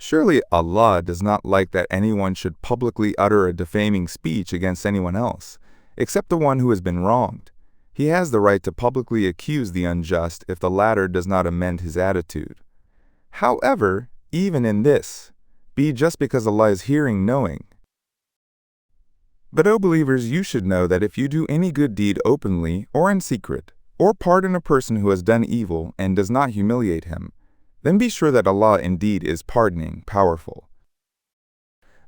Surely Allah does not like that anyone should publicly utter a defaming speech against anyone else, except the one who has been wronged. He has the right to publicly accuse the unjust if the latter does not amend his attitude. However, even in this, be just because Allah is hearing, knowing. But, O believers, you should know that if you do any good deed openly or in secret, or pardon a person who has done evil and does not humiliate him, then be sure that Allah indeed is pardoning, powerful.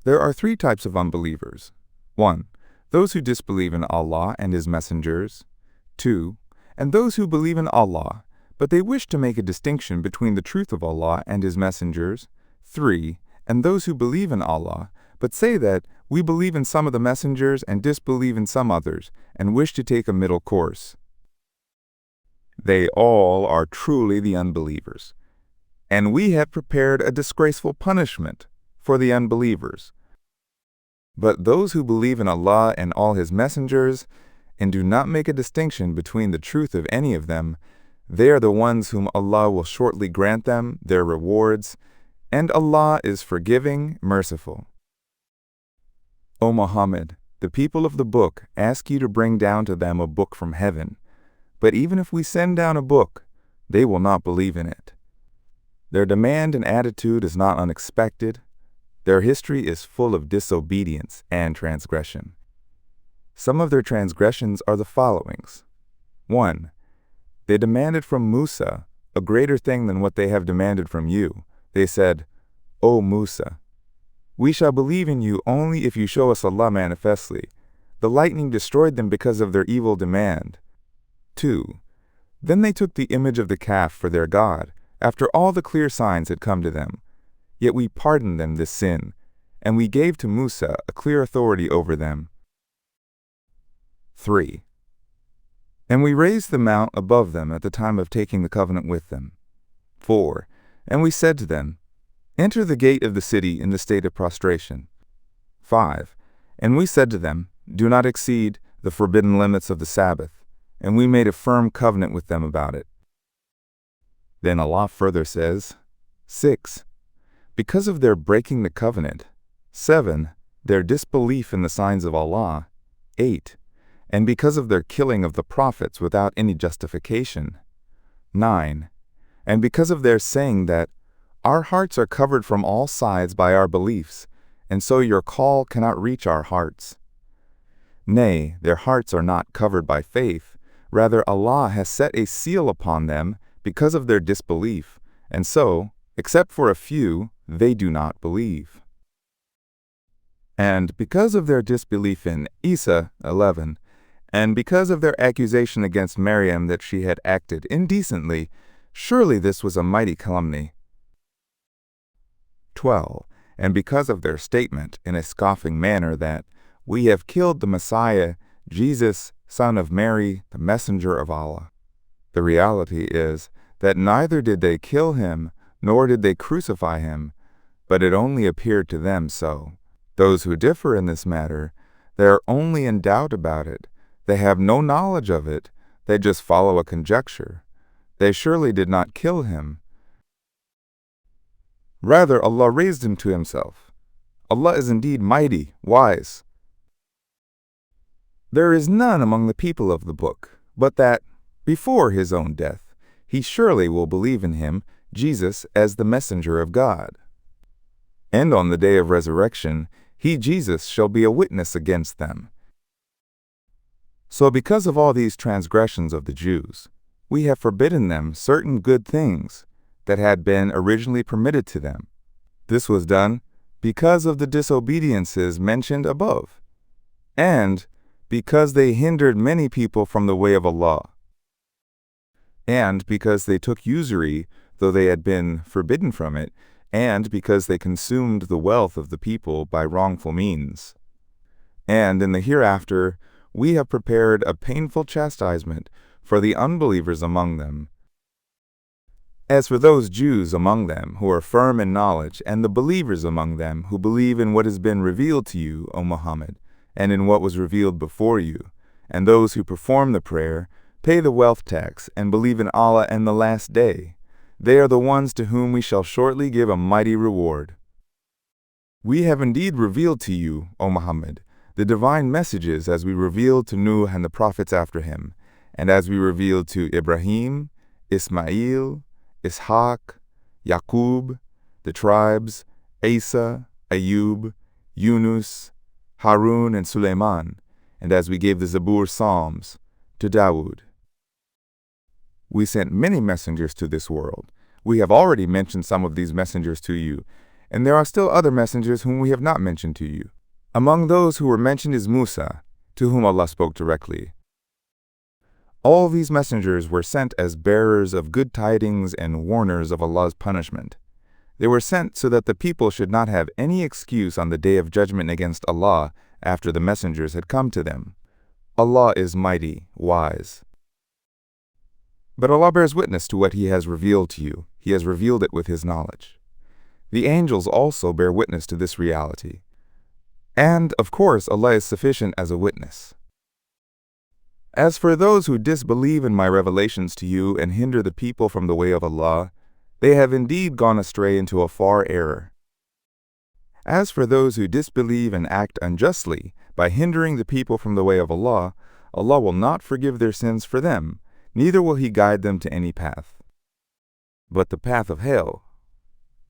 There are 3 types of unbelievers. 1. Those who disbelieve in Allah and His messengers. 2. And those who believe in Allah, but they wish to make a distinction between the truth of Allah and His messengers. 3. And those who believe in Allah, but say that we believe in some of the messengers and disbelieve in some others, and wish to take a middle course. They all are truly the unbelievers. And we have prepared a disgraceful punishment for the unbelievers. But those who believe in Allah and all His messengers, and do not make a distinction between the truth of any of them, they are the ones whom Allah will shortly grant them their rewards, and Allah is forgiving, merciful. O Muhammad, the people of the book ask you to bring down to them a book from heaven. But even if we send down a book, they will not believe in it. Their demand and attitude is not unexpected. Their history is full of disobedience and transgression. Some of their transgressions are the followings. 1. They demanded from Musa a greater thing than what they have demanded from you. They said, O Musa, we shall believe in you only if you show us Allah manifestly. The lightning destroyed them because of their evil demand. 2. Then they took the image of the calf for their God, after all the clear signs had come to them. Yet we pardoned them this sin, and we gave to Musa a clear authority over them. 3. And we raised the mount above them at the time of taking the covenant with them. 4. And we said to them, Enter the gate of the city in the state of prostration. 5. And we said to them, Do not exceed the forbidden limits of the Sabbath, and we made a firm covenant with them about it. Then Allah further says, 6. Because of their breaking the covenant. 7. Their disbelief in the signs of Allah. 8. And because of their killing of the prophets without any justification. 9. And because of their saying that, Our hearts are covered from all sides by our beliefs, and so your call cannot reach our hearts. Nay, their hearts are not covered by faith. Rather, Allah has set a seal upon them because of their disbelief, and so, except for a few, they do not believe. And because of their disbelief in Isa, 11, and because of their accusation against Maryam that she had acted indecently, surely this was a mighty calumny. 12. And because of their statement in a scoffing manner that, We have killed the Messiah, Jesus, son of Mary, the messenger of Allah. The reality is that neither did they kill him, nor did they crucify him, but it only appeared to them so. Those who differ in this matter, they are only in doubt about it. They have no knowledge of it. They just follow a conjecture. They surely did not kill him. Rather, Allah raised him to Himself. Allah is indeed mighty, wise. There is none among the people of the book, but that, before His own death, he surely will believe in Him, Jesus, as the messenger of God. And on the day of resurrection, He, Jesus, shall be a witness against them. So because of all these transgressions of the Jews, we have forbidden them certain good things that had been originally permitted to them. This was done because of the disobediences mentioned above, and because they hindered many people from the way of Allah, and because they took usury, though they had been forbidden from it, and because they consumed the wealth of the people by wrongful means. And in the hereafter, we have prepared a painful chastisement for the unbelievers among them. As for those Jews among them who are firm in knowledge, and the believers among them who believe in what has been revealed to you, O Muhammad, and in what was revealed before you, and those who perform the prayer, pay the wealth tax, and believe in Allah and the last day, they are the ones to whom we shall shortly give a mighty reward. We have indeed revealed to you, O Muhammad, the divine messages as we revealed to Nuh and the prophets after him, and as we revealed to Ibrahim, Ismail, Ishaq, Yaqub, the tribes, Isa, Ayub, Yunus, Harun, and Suleiman, and as we gave the Zabur Psalms to Dawood. We sent many messengers to this world. We have already mentioned some of these messengers to you, and there are still other messengers whom we have not mentioned to you. Among those who were mentioned is Musa, to whom Allah spoke directly. All these messengers were sent as bearers of good tidings and warners of Allah's punishment. They were sent so that the people should not have any excuse on the day of judgment against Allah after the messengers had come to them. Allah is mighty, wise. But Allah bears witness to what He has revealed to you. He has revealed it with His knowledge. The angels also bear witness to this reality. And, of course, Allah is sufficient as a witness. As for those who disbelieve in my revelations to you and hinder the people from the way of Allah, they have indeed gone astray into a far error. As for those who disbelieve and act unjustly by hindering the people from the way of Allah, Allah will not forgive their sins for them, neither will He guide them to any path. But the path of hell,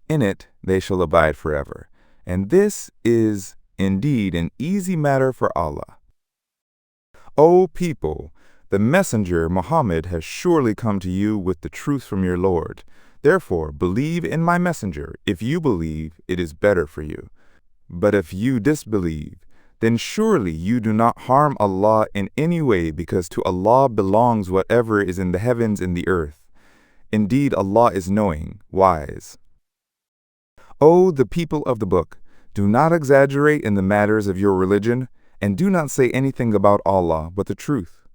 in it they shall abide forever, and this is indeed an easy matter for Allah. O people, the messenger Muhammad has surely come to you with the truth from your Lord. Therefore, believe in my messenger. If you believe, it is better for you. But if you disbelieve, then surely you do not harm Allah in any way, because to Allah belongs whatever is in the heavens and the earth. Indeed, Allah is knowing, wise. O the people of the book, do not exaggerate in the matters of your religion, and do not say anything about Allah but the truth.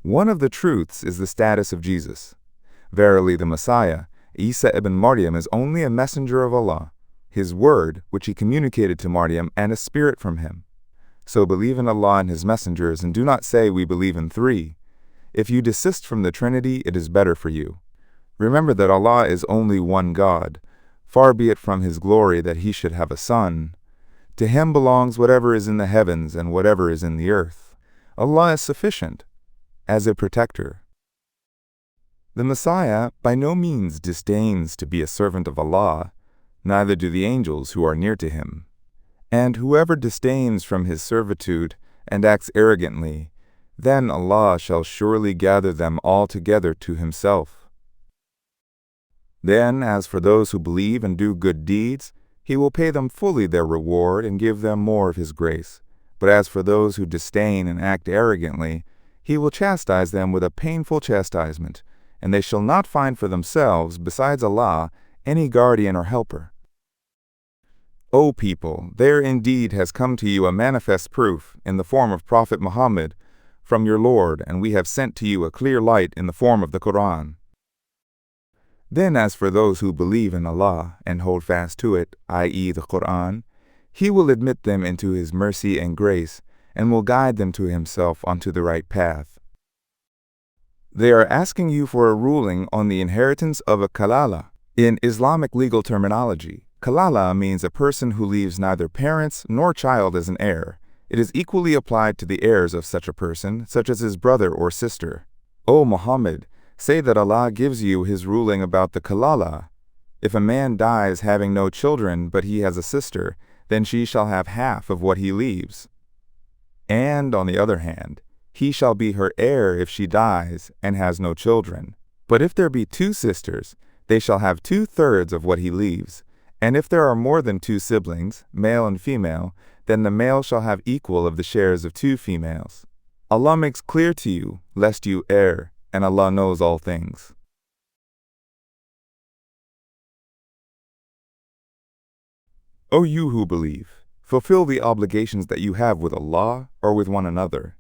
One of the truths is the status of Jesus. Verily, the Messiah, Isa ibn Maryam, is only a messenger of Allah, His word, which He communicated to Maryam, and a spirit from Him. So believe in Allah and His messengers, and do not say, we believe in three. If you desist from the Trinity, it is better for you. Remember that Allah is only one God. Far be it from His glory that He should have a son. To Him belongs whatever is in the heavens and whatever is in the earth. Allah is sufficient as a protector. The Messiah by no means disdains to be a servant of Allah, neither do the angels who are near to Him. And whoever disdains from his servitude and acts arrogantly, then Allah shall surely gather them all together to Himself. Then, as for those who believe and do good deeds, He will pay them fully their reward and give them more of His grace. But as for those who disdain and act arrogantly, He will chastise them with a painful chastisement, and they shall not find for themselves, besides Allah, any guardian or helper. O people, there indeed has come to you a manifest proof in the form of Prophet Muhammad from your Lord, and we have sent to you a clear light in the form of the Quran. Then as for those who believe in Allah and hold fast to it, i.e. the Quran, He will admit them into His mercy and grace, and will guide them to Himself onto the right path. They are asking you for a ruling on the inheritance of a kalala. In Islamic legal terminology, kalala means a person who leaves neither parents nor child as an heir. It is equally applied to the heirs of such a person, such as his brother or sister. O Muhammad, say that Allah gives you His ruling about the kalala. If a man dies having no children, but he has a sister, then she shall have half of what he leaves. And, on the other hand, he shall be her heir if she dies and has no children. But if there be two sisters, they shall have 2/3 of what he leaves. And if there are more than 2 siblings, male and female, then the male shall have equal of the shares of 2 females. Allah makes clear to you, lest you err, and Allah knows all things. O you who believe, fulfill the obligations that you have with Allah or with one another.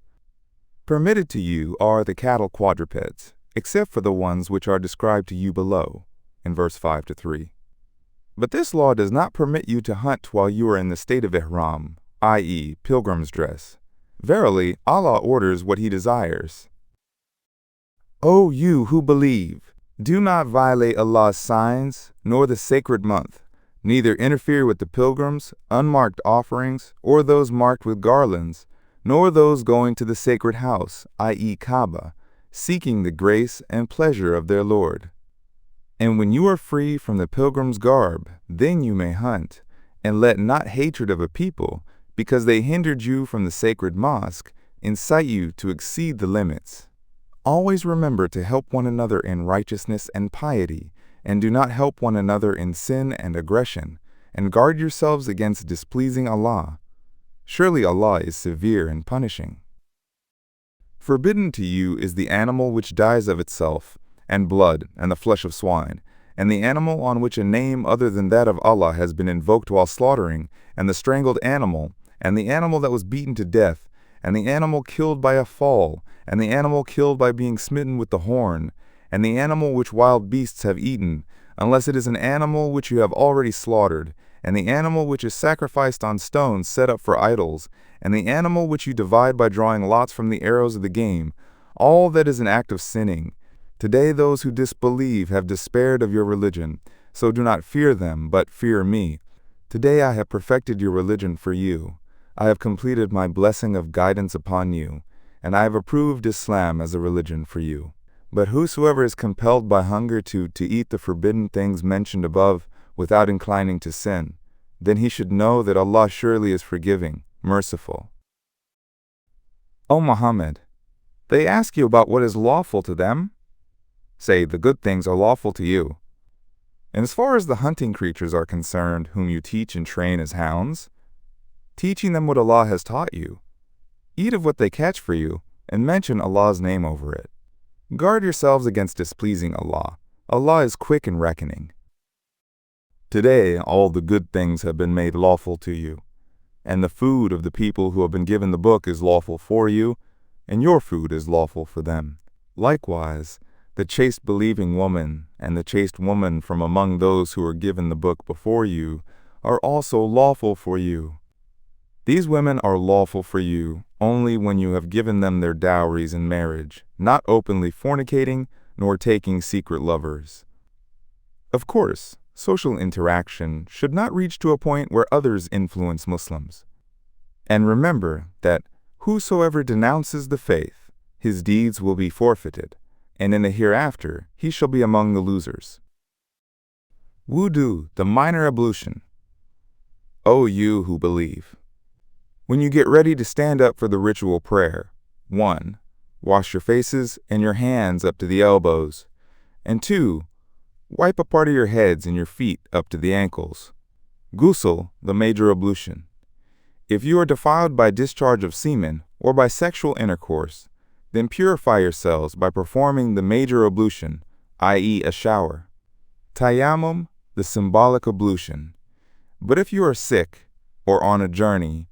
Permitted to you are the cattle quadrupeds, except for the ones which are described to you below, in verse 5-3. But this law does not permit you to hunt while you are in the state of ihram, i.e., pilgrim's dress. Verily, Allah orders what He desires. O you who believe, do not violate Allah's signs, nor the sacred month, Neither interfere with the pilgrims, unmarked offerings, or those marked with garlands, nor those going to the sacred house, i.e. Kaaba, seeking the grace and pleasure of their Lord. And when you are free from the pilgrim's garb, then you may hunt, and let not hatred of a people, because they hindered you from the sacred mosque, incite you to exceed the limits. Always remember to help one another in righteousness and piety, and do not help one another in sin and aggression, and guard yourselves against displeasing Allah. Surely Allah is severe in punishing. Forbidden to you is the animal which dies of itself, and blood, and the flesh of swine, and the animal on which a name other than that of Allah has been invoked while slaughtering, and the strangled animal, and the animal that was beaten to death, and the animal killed by a fall, and the animal killed by being smitten with the horn, and the animal which wild beasts have eaten, unless it is an animal which you have already slaughtered, and the animal which is sacrificed on stones set up for idols, and the animal which you divide by drawing lots from the arrows of the game, all that is an act of sinning. Today those who disbelieve have despaired of your religion, so do not fear them, but fear me. Today I have perfected your religion for you. I have completed my blessing of guidance upon you, and I have approved Islam as a religion for you. But whosoever is compelled by hunger to eat the forbidden things mentioned above without inclining to sin, then he should know that Allah surely is forgiving, merciful. O Muhammad, they ask you about what is lawful to them. Say, the good things are lawful to you. And as far as the hunting creatures are concerned, whom you teach and train as hounds, teaching them what Allah has taught you, eat of what they catch for you, and mention Allah's name over it. Guard yourselves against displeasing Allah. Allah is quick in reckoning. Today all the good things have been made lawful to you, and the food of the people who have been given the book is lawful for you, and your food is lawful for them. Likewise, the chaste believing woman and the chaste woman from among those who were given the book before you are also lawful for you. These women are lawful for you only when you have given them their dowries in marriage, not openly fornicating nor taking secret lovers. Of course, social interaction should not reach to a point where others influence Muslims. And remember that whosoever denounces the faith, his deeds will be forfeited, and in the hereafter he shall be among the losers. Wudu, the minor ablution. O you who believe! When you get ready to stand up for the ritual prayer, 1. Wash your faces and your hands up to the elbows, and 2. Wipe a part of your heads and your feet up to the ankles. Ghusl, the major ablution. If you are defiled by discharge of semen or by sexual intercourse, then purify yourselves by performing the major ablution, i.e. a shower. Tayammum, the symbolic ablution. But if you are sick, or on a journey,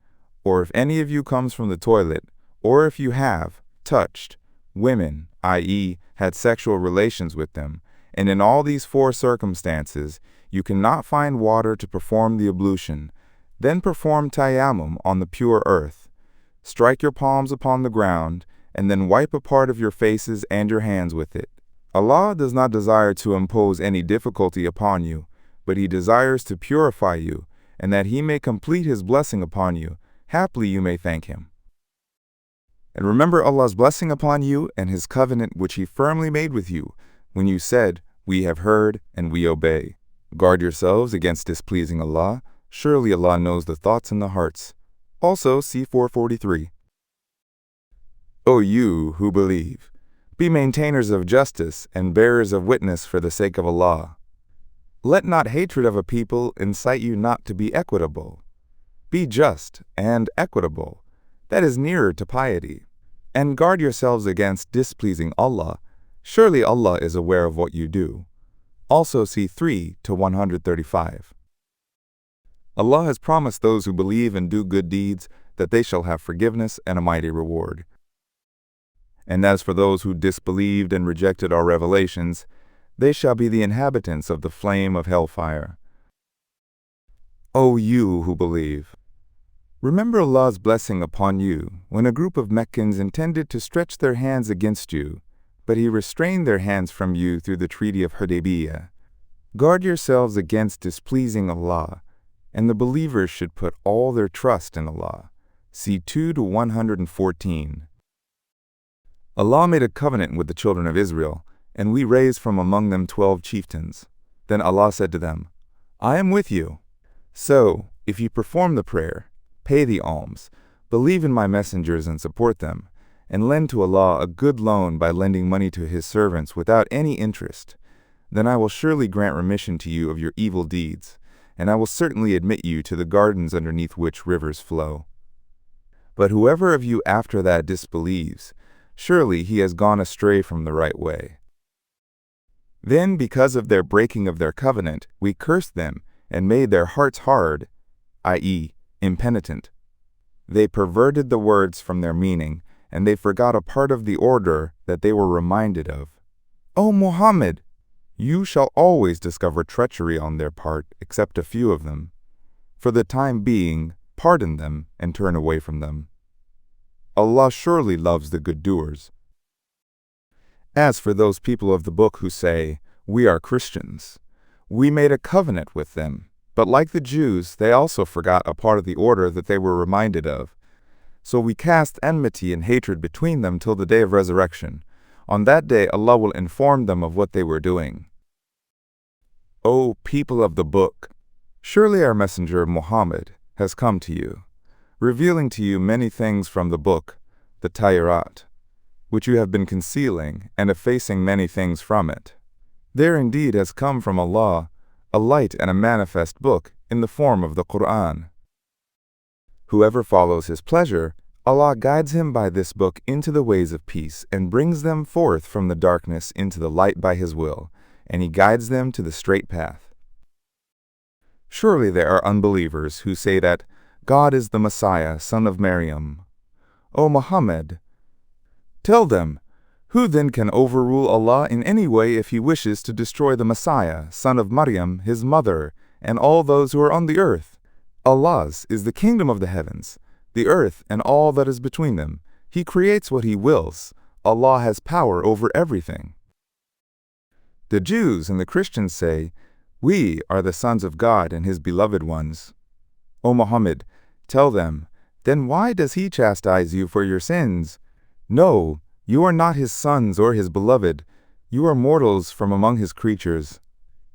or if any of you comes from the toilet, or if you have touched women, i.e. had sexual relations with them, and in all these 4 circumstances you cannot find water to perform the ablution, then perform tayammum on the pure earth. Strike your palms upon the ground, and then wipe a part of your faces and your hands with it. Allah does not desire to impose any difficulty upon you, but He desires to purify you, and that He may complete His blessing upon you. Haply you may thank Him. And remember Allah's blessing upon you and His covenant which He firmly made with you, when you said, "We have heard and we obey." Guard yourselves against displeasing Allah. Surely Allah knows the thoughts in the hearts. Also, see 443. O you who believe, be maintainers of justice and bearers of witness for the sake of Allah. Let not hatred of a people incite you not to be equitable. Be just and equitable. That is nearer to piety. And guard yourselves against displeasing Allah. Surely Allah is aware of what you do. Also see 3 to 135. Allah has promised those who believe and do good deeds that they shall have forgiveness and a mighty reward. And as for those who disbelieved and rejected our revelations, they shall be the inhabitants of the flame of hellfire. O you who believe! Remember Allah's blessing upon you when a group of Meccans intended to stretch their hands against you, but He restrained their hands from you through the treaty of Hudaybiyah. Guard yourselves against displeasing Allah, and the believers should put all their trust in Allah. See 2-114. Allah made a covenant with the children of Israel, and we raised from among them 12 chieftains. Then Allah said to them, I am with you. So, if you perform the prayer, pay the alms, believe in my messengers and support them, and lend to Allah a good loan by lending money to His servants without any interest, then I will surely grant remission to you of your evil deeds, and I will certainly admit you to the gardens underneath which rivers flow. But whoever of you after that disbelieves, surely he has gone astray from the right way. Then, because of their breaking of their covenant, we cursed them and made their hearts hard, i.e., impenitent. They perverted the words from their meaning, and they forgot a part of the order that they were reminded of. O Muhammad, you shall always discover treachery on their part, except a few of them. For the time being, pardon them and turn away from them. Allah surely loves the good doers. As for those people of the book who say, we are Christians, we made a covenant with them, but like the Jews, they also forgot a part of the order that they were reminded of. So we cast enmity and hatred between them till the day of resurrection. On that day Allah will inform them of what they were doing. O people of the book, surely our messenger Muhammad has come to you, revealing to you many things from the book, the Tawrat, which you have been concealing and effacing many things from it. There indeed has come from Allah a light and a manifest book in the form of the Quran. Whoever follows his pleasure, Allah guides him by this book into the ways of peace and brings them forth from the darkness into the light by his will, and he guides them to the straight path. Surely there are unbelievers who say that God is the Messiah, son of Maryam. O Muhammad, tell them, who then can overrule Allah in any way if he wishes to destroy the Messiah, son of Maryam, his mother, and all those who are on the earth? Allah's is the kingdom of the heavens, the earth, and all that is between them. He creates what he wills. Allah has power over everything. The Jews and the Christians say, we are the sons of God and his beloved ones. O Muhammad, tell them, then why does he chastise you for your sins? No, you are not his sons or his beloved. You are mortals from among his creatures.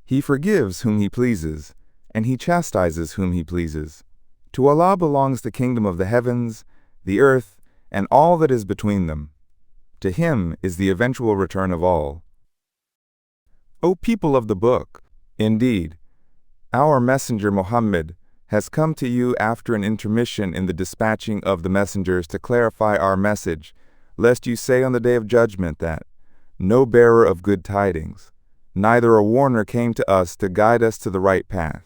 He forgives whom he pleases, and he chastises whom he pleases. To Allah belongs the kingdom of the heavens, the earth, and all that is between them. To him is the eventual return of all. O people of the book, indeed, our messenger Muhammad has come to you after an intermission in the dispatching of the messengers to clarify our message, lest you say on the day of judgment that, no bearer of good tidings, neither a warner came to us to guide us to the right path.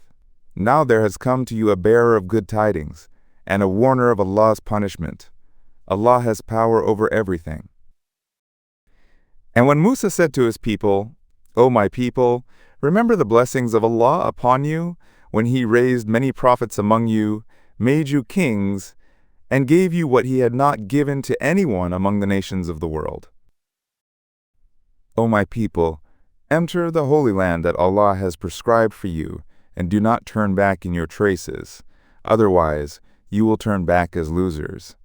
Now there has come to you a bearer of good tidings, and a warner of Allah's punishment. Allah has power over everything. And when Musa said to his people, O my people, remember the blessings of Allah upon you, when he raised many prophets among you, made you kings, and gave you what he had not given to anyone among the nations of the world. O my people, enter the Holy Land that Allah has prescribed for you, and do not turn back in your traces. Otherwise, you will turn back as losers.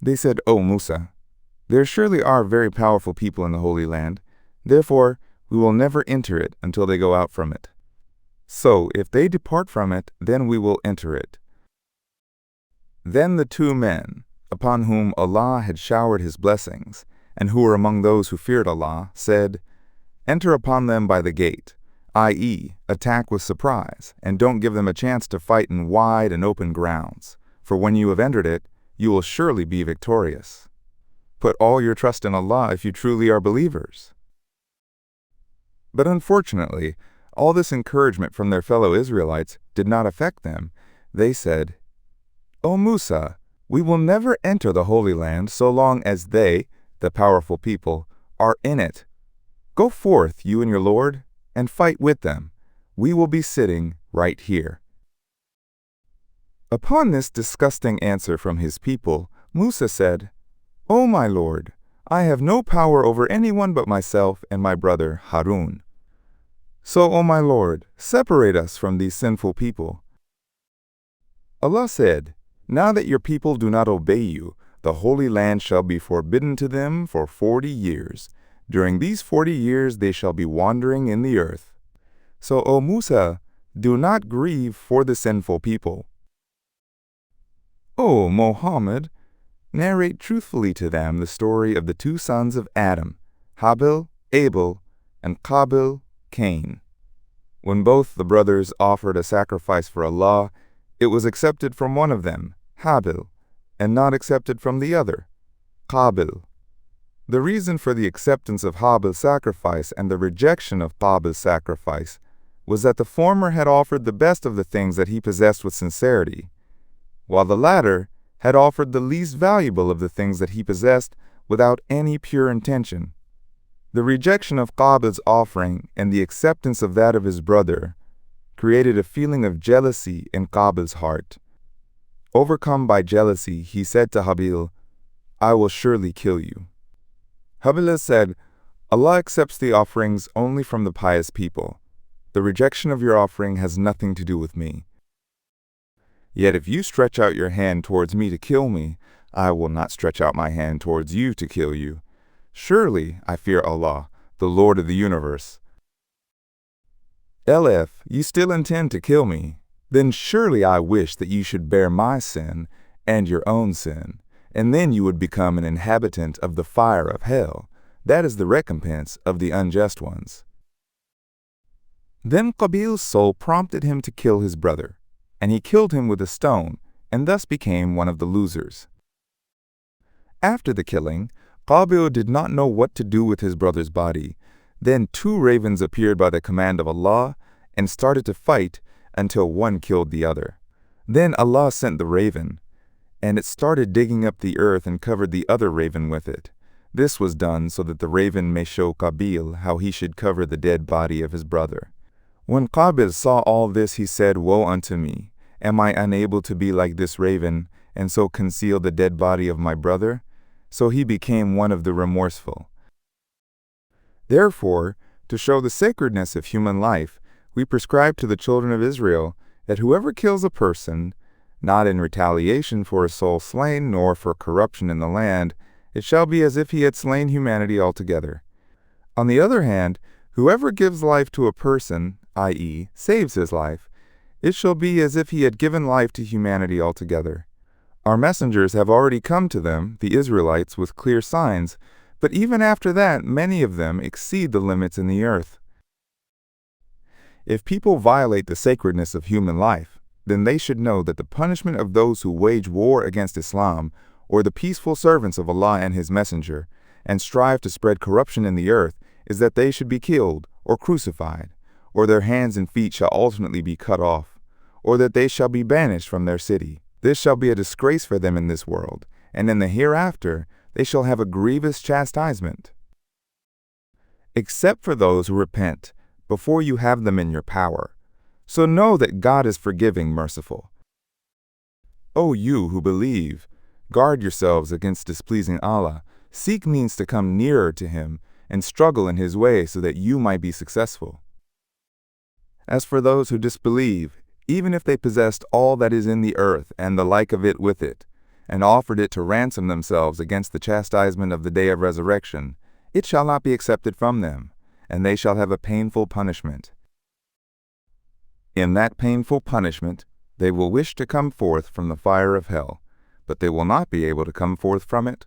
They said, O Musa, there surely are very powerful people in the Holy Land. Therefore, we will never enter it until they go out from it. So, if they depart from it, then we will enter it. Then the two men, upon whom Allah had showered his blessings, and who were among those who feared Allah, said, enter upon them by the gate, i.e., attack with surprise, and don't give them a chance to fight in wide and open grounds, for when you have entered it, you will surely be victorious. Put all your trust in Allah if you truly are believers. But unfortunately, all this encouragement from their fellow Israelites did not affect them. They said, O Musa, we will never enter the Holy Land so long as they, the powerful people, are in it. Go forth, you and your Lord, and fight with them. We will be sitting right here. Upon this disgusting answer from his people, Musa said, O my Lord, I have no power over anyone but myself and my brother Harun. So, O my Lord, separate us from these sinful people. Allah said, Now that your people do not obey you, the Holy Land shall be forbidden to them for 40 years. During these 40 years they shall be wandering in the earth. So, O Musa, do not grieve for the sinful people. O Muhammad, narrate truthfully to them the story of the two sons of Adam, Habil, Abel, and Qabil, Cain. When both the brothers offered a sacrifice for Allah, it was accepted from one of them, Habil, and not accepted from the other, Qabil. The reason for the acceptance of Habil's sacrifice and the rejection of Qabil's sacrifice was that the former had offered the best of the things that he possessed with sincerity, while the latter had offered the least valuable of the things that he possessed without any pure intention. The rejection of Qabil's offering and the acceptance of that of his brother created a feeling of jealousy in Qabil's heart. Overcome by jealousy, he said to Habil, I will surely kill you. Habil said, Allah accepts the offerings only from the pious people. The rejection of your offering has nothing to do with me. Yet if you stretch out your hand towards me to kill me, I will not stretch out my hand towards you to kill you. Surely I fear Allah, the Lord of the universe. If you still intend to kill me, then surely I wish that you should bear my sin and your own sin, and then you would become an inhabitant of the fire of hell. That is the recompense of the unjust ones. Then Qabil's soul prompted him to kill his brother, and he killed him with a stone, and thus became one of the losers. After the killing, Qabil did not know what to do with his brother's body. Then two ravens appeared by the command of Allah and started to fight until one killed the other. Then Allah sent the raven, and it started digging up the earth and covered the other raven with it. This was done so that the raven may show Qabil how he should cover the dead body of his brother. When Qabil saw all this, he said, Woe unto me! Am I unable to be like this raven, and so conceal the dead body of my brother? So he became one of the remorseful. Therefore, to show the sacredness of human life, we prescribe to the children of Israel that whoever kills a person, not in retaliation for a soul slain, nor for corruption in the land, it shall be as if he had slain humanity altogether. On the other hand, whoever gives life to a person, i.e., saves his life, it shall be as if he had given life to humanity altogether. Our messengers have already come to them, the Israelites, with clear signs, but even after that, many of them exceed the limits in the earth. If people violate the sacredness of human life, then they should know that the punishment of those who wage war against Islam, or the peaceful servants of Allah and His Messenger, and strive to spread corruption in the earth, is that they should be killed, or crucified, or their hands and feet shall alternately be cut off, or that they shall be banished from their city. This shall be a disgrace for them in this world, and in the hereafter they shall have a grievous chastisement. Except for those who repent, before you have them in your power. So know that God is forgiving, merciful. O you who believe, guard yourselves against displeasing Allah, seek means to come nearer to Him, and struggle in His way so that you might be successful. As for those who disbelieve, even if they possessed all that is in the earth and the like of it with it, and offered it to ransom themselves against the chastisement of the day of resurrection, it shall not be accepted from them, and they shall have a painful punishment. In that painful punishment, they will wish to come forth from the fire of hell, but they will not be able to come forth from it.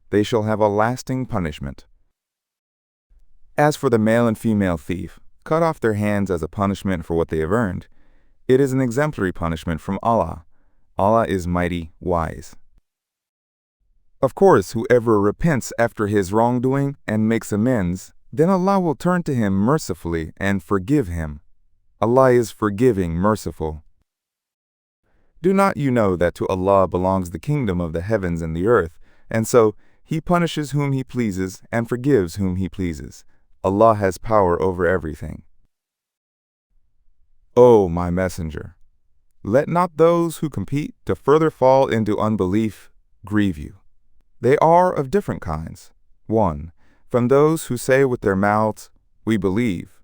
They shall have a lasting punishment. As for the male and female thief, cut off their hands as a punishment for what they have earned. It is an exemplary punishment from Allah. Allah is mighty, wise. Of course, whoever repents after his wrongdoing and makes amends, then Allah will turn to him mercifully and forgive him. Allah is forgiving, merciful. Do not you know that to Allah belongs the kingdom of the heavens and the earth, and so He punishes whom He pleases and forgives whom He pleases. Allah has power over everything. O my messenger, let not those who compete to further fall into unbelief grieve you. They are of different kinds. 1. From those who say with their mouths, We believe,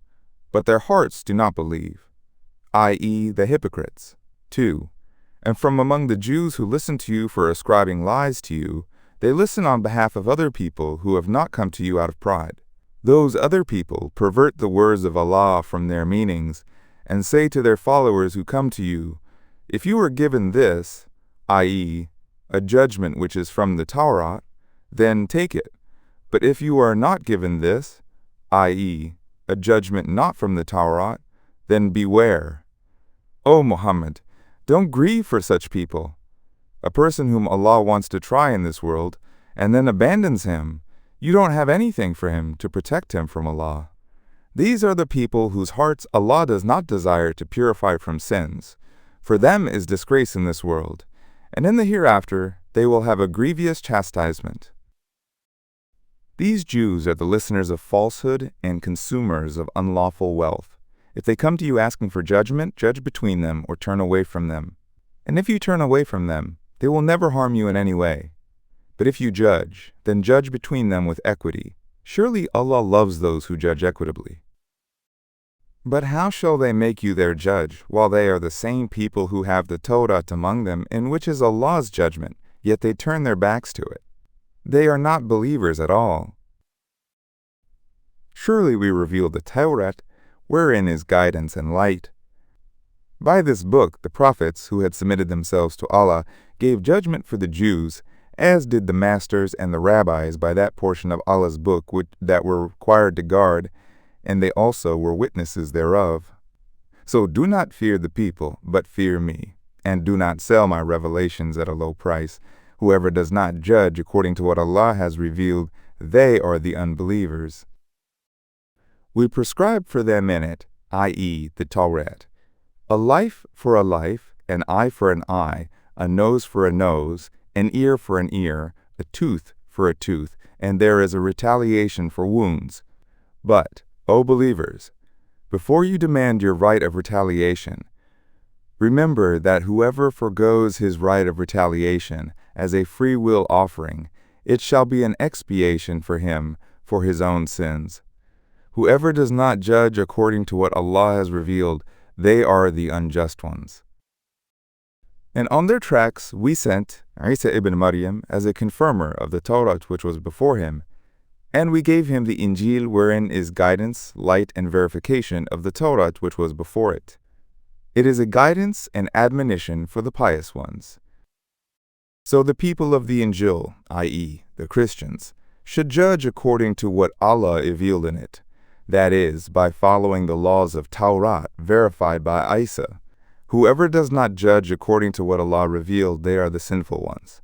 but their hearts do not believe, i.e., the hypocrites. 2. And from among the Jews who listen to you for ascribing lies to you, they listen on behalf of other people who have not come to you out of pride. Those other people pervert the words of Allah from their meanings and say to their followers who come to you, if you were given this, i.e., a judgment which is from the Torah, then take it. But if you are not given this, i.e., a judgment not from the Torah, then beware. O Muhammad, don't grieve for such people. A person whom Allah wants to try in this world and then abandons him, you don't have anything for him to protect him from Allah. These are the people whose hearts Allah does not desire to purify from sins. For them is disgrace in this world, and in the hereafter they will have a grievous chastisement. These Jews are the listeners of falsehood and consumers of unlawful wealth. If they come to you asking for judgment, judge between them or turn away from them. And if you turn away from them, they will never harm you in any way. But if you judge, then judge between them with equity. Surely Allah loves those who judge equitably. But how shall they make you their judge, while they are the same people who have the Torah among them, in which is Allah's judgment, yet they turn their backs to it? They are not believers at all. Surely we revealed the Torah, wherein is guidance and light. By this book the prophets who had submitted themselves to Allah gave judgment for the Jews, as did the masters and the rabbis by that portion of Allah's book that were required to guard, and they also were witnesses thereof. So do not fear the people, but fear me, and do not sell my revelations at a low price. Whoever does not judge according to what Allah has revealed, they are the unbelievers. We prescribe for them in it, i.e., the Torah, a life for a life, an eye for an eye, a nose for a nose, an ear for an ear, a tooth for a tooth, and there is a retaliation for wounds. But, O believers, before you demand your right of retaliation, remember that whoever forgoes his right of retaliation as a free will offering, it shall be an expiation for him for his own sins. Whoever does not judge according to what Allah has revealed, they are the unjust ones. And on their tracks we sent Isa ibn Maryam as a confirmer of the Torah which was before him, and we gave him the Injil wherein is guidance, light, and verification of the Torah which was before it. It is a guidance and admonition for the pious ones. So the people of the Injil, i.e., the Christians, should judge according to what Allah revealed in it, that is, by following the laws of Torah verified by Isa. Whoever does not judge according to what Allah revealed, they are the sinful ones.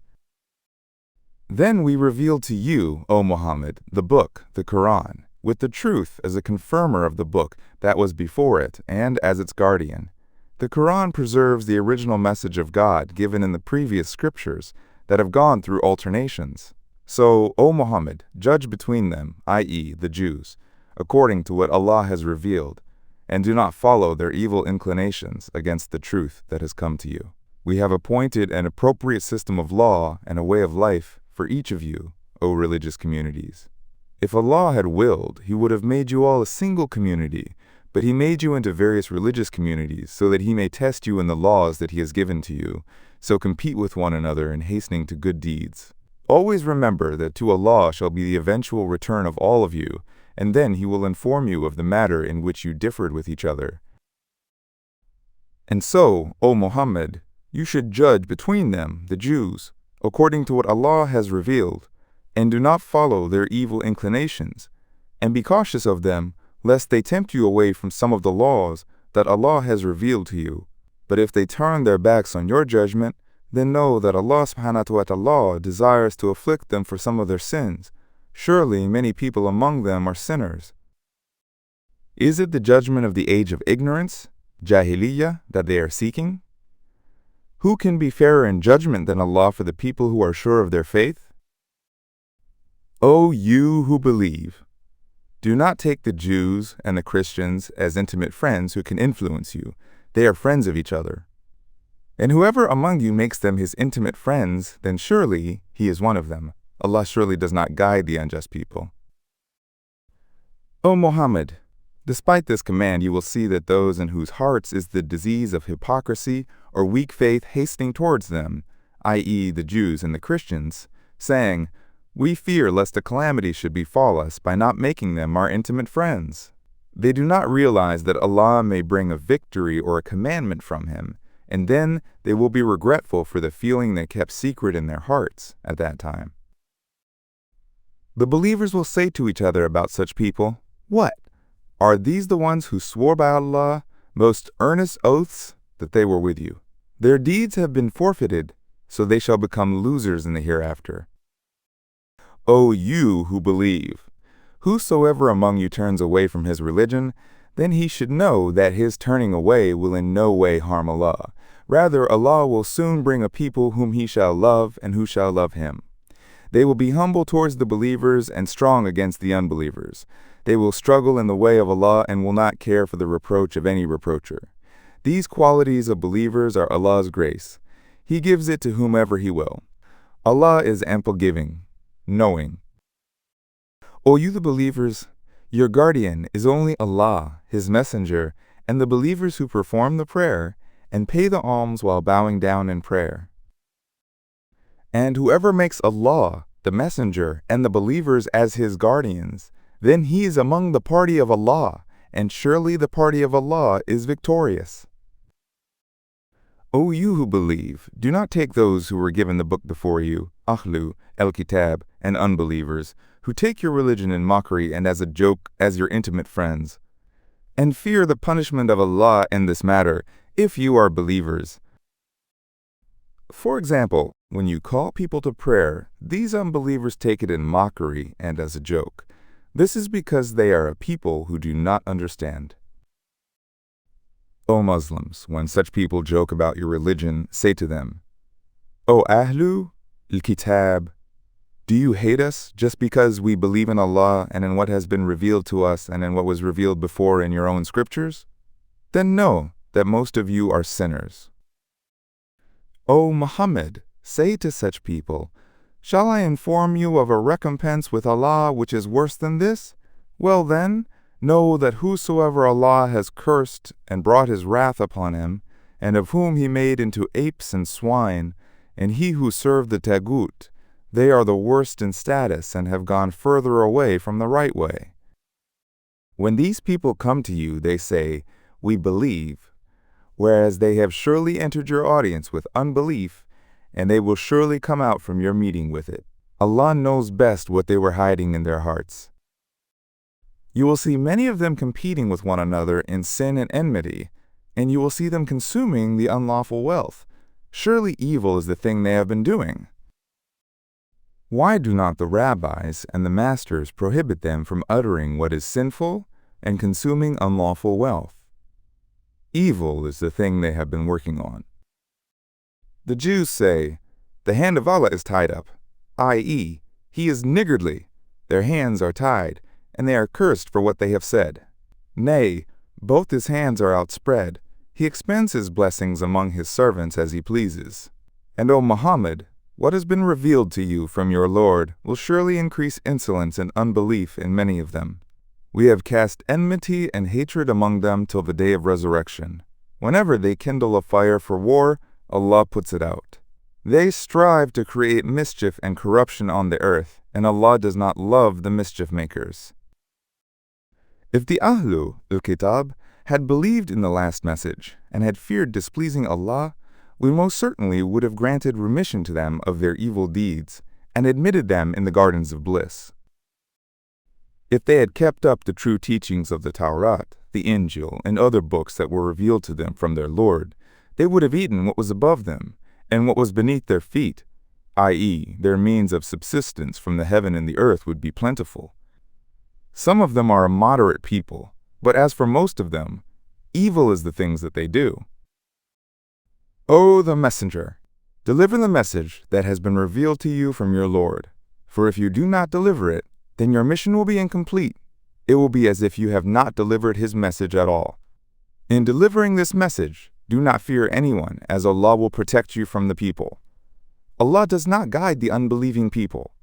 Then we revealed to you, O Muhammad, the book, the Quran, with the truth as a confirmer of the book that was before it and as its guardian. The Quran preserves the original message of God given in the previous scriptures that have gone through alternations. So, O Muhammad, judge between them, i.e., the Jews, according to what Allah has revealed, and do not follow their evil inclinations against the truth that has come to you. We have appointed an appropriate system of law and a way of life for each of you, O religious communities. If Allah had willed, He would have made you all a single community, but He made you into various religious communities so that He may test you in the laws that He has given to you, so compete with one another in hastening to good deeds. Always remember that to Allah shall be the eventual return of all of you, and then He will inform you of the matter in which you differed with each other. And so, O Muhammad, you should judge between them, the Jews, according to what Allah has revealed, and do not follow their evil inclinations, and be cautious of them, lest they tempt you away from some of the laws that Allah has revealed to you. But if they turn their backs on your judgment, then know that Allah subhanahu wa ta'ala desires to afflict them for some of their sins. Surely many people among them are sinners. Is it the judgment of the age of ignorance, Jahiliyyah, that they are seeking? Who can be fairer in judgment than Allah for the people who are sure of their faith? O you who believe, do not take the Jews and the Christians as intimate friends who can influence you. They are friends of each other. And whoever among you makes them his intimate friends, then surely he is one of them. Allah surely does not guide the unjust people. O Muhammad, Despite this command, you will see that those in whose hearts is the disease of hypocrisy or weak faith hastening towards them, i.e., the Jews and the Christians, saying, "We fear lest a calamity should befall us by not making them our intimate friends." They do not realize that Allah may bring a victory or a commandment from Him, and then they will be regretful for the feeling they kept secret in their hearts at that time. The believers will say to each other about such people, "What? Are these the ones who swore by Allah most earnest oaths that they were with you? Their deeds have been forfeited, so they shall become losers in the hereafter. O you who believe, whosoever among you turns away from his religion, then he should know that his turning away will in no way harm Allah. Rather, Allah will soon bring a people whom He shall love and who shall love Him. They will be humble towards the believers and strong against the unbelievers. They will struggle in the way of Allah and will not care for the reproach of any reproacher. These qualities of believers are Allah's grace. He gives it to whomever He will. Allah is ample giving, knowing. O you the believers, your guardian is only Allah, His Messenger, and the believers who perform the prayer and pay the alms while bowing down in prayer. And whoever makes Allah, the Messenger, and the believers as his guardians, then he is among the party of Allah, and surely the party of Allah is victorious. O you who believe, do not take those who were given the book before you, Ahlu, El-Kitab, and unbelievers, who take your religion in mockery and as a joke as your intimate friends. And fear the punishment of Allah in this matter, if you are believers. For example, when you call people to prayer, these unbelievers take it in mockery and as a joke. This is because they are a people who do not understand. O Muslims, when such people joke about your religion, say to them, O Ahlu al-Kitab, do you hate us just because we believe in Allah and in what has been revealed to us and in what was revealed before in your own scriptures? Then know that most of you are sinners. O Muhammad, say to such people, shall I inform you of a recompense with Allah which is worse than this? Well then, know that whosoever Allah has cursed and brought His wrath upon him, and of whom He made into apes and swine, and he who served the Tagut, they are the worst in status and have gone further away from the right way. When these people come to you, they say, we believe, whereas they have surely entered your audience with unbelief, and they will surely come out from your meeting with it. Allah knows best what they were hiding in their hearts. You will see many of them competing with one another in sin and enmity, and you will see them consuming the unlawful wealth. Surely evil is the thing they have been doing. Why do not the rabbis and the masters prohibit them from uttering what is sinful and consuming unlawful wealth? Evil is the thing they have been working on. The Jews say, the hand of Allah is tied up, i.e., He is niggardly. Their hands are tied, and they are cursed for what they have said. Nay, both His hands are outspread. He expends His blessings among His servants as He pleases. And O Muhammad, what has been revealed to you from your Lord will surely increase insolence and unbelief in many of them. We have cast enmity and hatred among them till the day of resurrection. Whenever they kindle a fire for war, Allah puts it out. They strive to create mischief and corruption on the earth, and Allah does not love the mischief makers. If the Ahlu al-Kitab had believed in the last message and had feared displeasing Allah, we most certainly would have granted remission to them of their evil deeds and admitted them in the gardens of bliss. If they had kept up the true teachings of the Tawrat, the Injil, and other books that were revealed to them from their Lord, they would have eaten what was above them and what was beneath their feet, i.e., their means of subsistence from the heaven and the earth would be plentiful. Some of them are a moderate people, but as for most of them, evil is the things that they do. O the Messenger, deliver the message that has been revealed to you from your Lord, for if you do not deliver it, then your mission will be incomplete. It will be as if you have not delivered His message at all. In delivering this message, do not fear anyone, as Allah will protect you from the people. Allah does not guide the unbelieving people.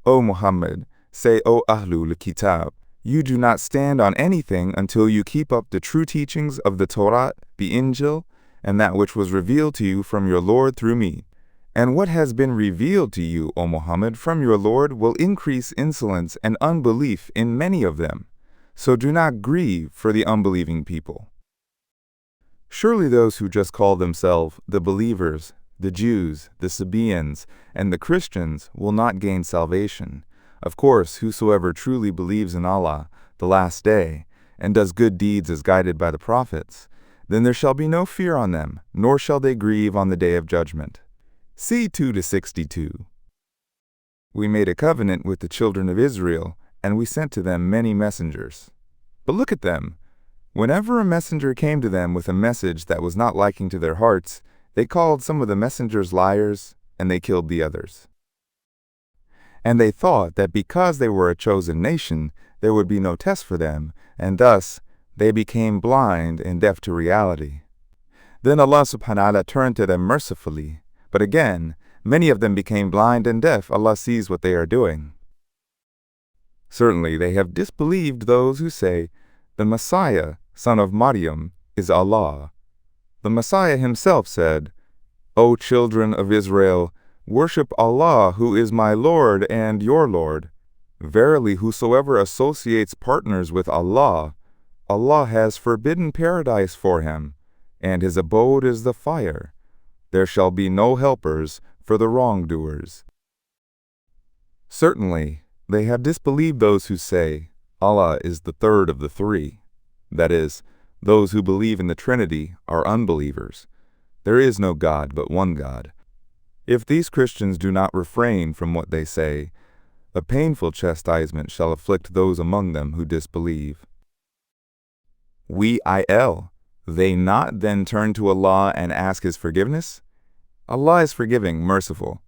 O Muhammad, say, O Ahlul Kitab, You do not stand on anything until you keep up the true teachings of the Torah, the Injil, and that which was revealed to you from your Lord through me. And what has been revealed to you, O Muhammad, from your Lord will increase insolence and unbelief in many of them. So do not grieve for the unbelieving people. Surely those who just call themselves the believers, the Jews, the Sabaeans, and the Christians will not gain salvation. Of course, whosoever truly believes in Allah, the last day, and does good deeds as guided by the prophets, then there shall be no fear on them, nor shall they grieve on the day of judgment. See 2-62. We made a covenant with the children of Israel, and we sent to them many messengers. But look at them. Whenever a messenger came to them with a message that was not liking to their hearts, they called some of the messengers liars, and they killed the others. And they thought that because they were a chosen nation, there would be no test for them, and thus they became blind and deaf to reality. Then Allah subhanahu wa ta'ala turned to them mercifully. But again, many of them became blind and deaf. Allah sees what they are doing. Certainly, they have disbelieved those who say, the Messiah, son of Maryam, is Allah. The Messiah himself said, O children of Israel, worship Allah, who is my Lord and your Lord. Verily, whosoever associates partners with Allah, Allah has forbidden paradise for him, and his abode is the fire. There shall be no helpers for the wrongdoers. Certainly, they have disbelieved those who say, Allah is the third of the three. That is, those who believe in the Trinity are unbelievers. There is no God but one God. If these Christians do not refrain from what they say, a painful chastisement shall afflict those among them who disbelieve. They not then turn to Allah and ask His forgiveness? Allah is forgiving, merciful.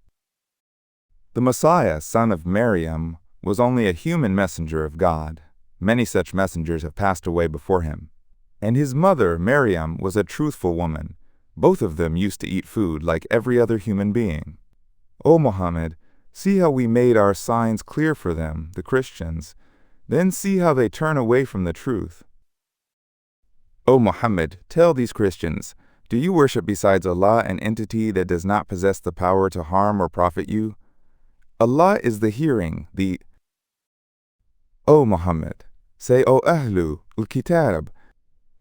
The Messiah, son of Maryam, was only a human messenger of God. Many such messengers have passed away before him. And his mother, Maryam, was a truthful woman. Both of them used to eat food like every other human being. O Muhammad, see how we made our signs clear for them, the Christians. Then see how they turn away from the truth. O Muhammad, tell these Christians, do you worship besides Allah an entity that does not possess the power to harm or profit you? Allah is the hearing, the... O Muhammad, say, O Ahlu al-Kitab,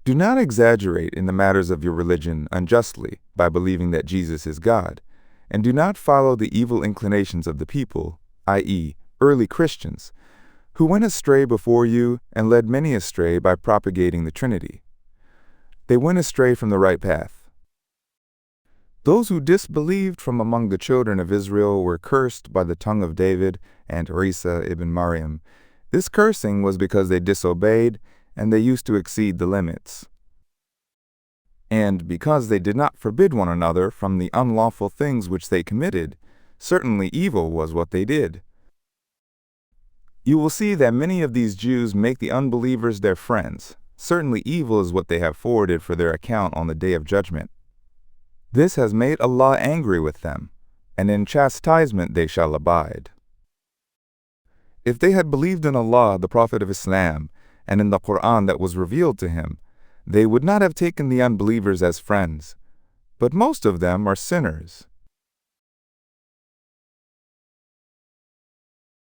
do not exaggerate in the matters of your religion unjustly by believing that Jesus is God, and do not follow the evil inclinations of the people, i.e., early Christians, who went astray before you and led many astray by propagating the Trinity. They went astray from the right path. Those who disbelieved from among the children of Israel were cursed by the tongue of David and Isa ibn Maryam. This cursing was because they disobeyed and they used to exceed the limits. And because they did not forbid one another from the unlawful things which they committed, certainly evil was what they did. You will see that many of these Jews make the unbelievers their friends. Certainly evil is what they have forwarded for their account on the Day of Judgment. This has made Allah angry with them, and in chastisement they shall abide. If they had believed in Allah, the Prophet of Islam, and in the Quran that was revealed to him, they would not have taken the unbelievers as friends. But most of them are sinners.